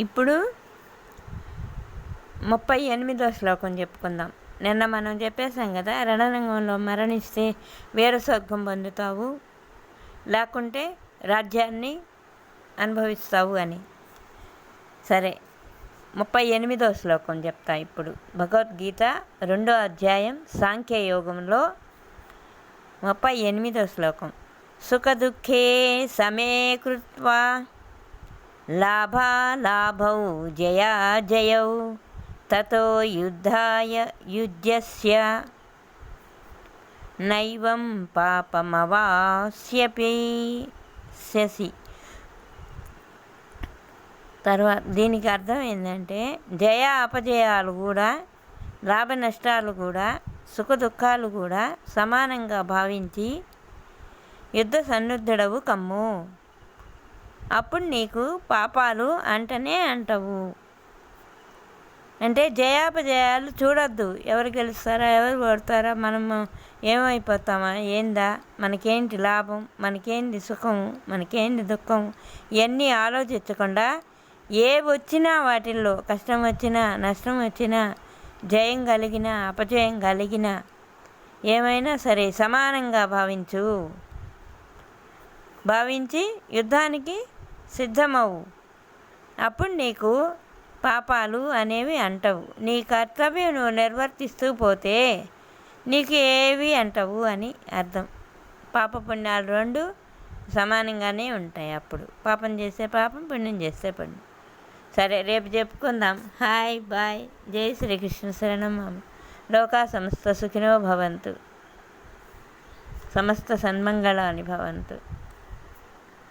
ఇప్పుడు 38వ శ్లోకం చెప్పుకుందాం. నిన్న మనం చెప్పేసాం కదా, రణరంగంలో మరణిస్తే వీర స్వర్గం పొందుతావు, లేకుంటే రాజ్యాన్ని అనుభవిస్తావు అని. సరే, 38వ శ్లోకం చెప్తా ఇప్పుడు. భగవద్గీత 2వ అధ్యాయం సాంఖ్యయోగంలో 38వ శ్లోకం. సుఖదుఃఖే సమే కృత్వా లాభాలాభౌ జయాజయౌ తతో యుద్ధాయ యుజ్యస్య నైవం పాపమవాస్యసి. తర్వాత దీనికి అర్థం ఏంటంటే, జయ అపజయాలు కూడా, లాభ నష్టాలు కూడా, సుఖ దుఃఖాలు కూడా సమానంగా భావించి యుద్ధ సన్నుద్ధుడవు కమ్ము. అప్పుడు నీకు పాపాలు అంటనే అంటవు. అంటే జయాపజయాలు చూడొద్దు. ఎవరు గెలుస్తారా, ఎవరు ఓడతారా, మనము ఏమైపోతామా, ఏందా, మనకేంటి లాభం, మనకేంటి సుఖం, మనకేంటి దుఃఖం, ఇవన్నీ ఆలోచించకుండా ఏ వచ్చినా వాటిల్లో కష్టం వచ్చినా, నష్టం వచ్చినా, జయం కలిగినా, అపజయం కలిగినా, ఏమైనా సరే సమానంగా భావించి యుద్ధానికి సిద్ధమవు. అప్పుడు నీకు పాపాలు అనేవి అంటవు. నీ కర్తవ్యం నువ్వు నిర్వర్తిస్తూ పోతే నీకు ఏవి అంటవు అని అర్థం. పాపపుణ్యాలు రెండు సమానంగానే ఉంటాయి. అప్పుడు పాపం చేస్తే పాపం, పుణ్యం చేస్తే పుణ్యం. సరే, రేపు చెప్పుకుందాం. Hi, bye. జై శ్రీకృష్ణ శరణం. లోకా సమస్త సుఖినో భవంతు, సమస్త సన్మంగళాని భవంతు.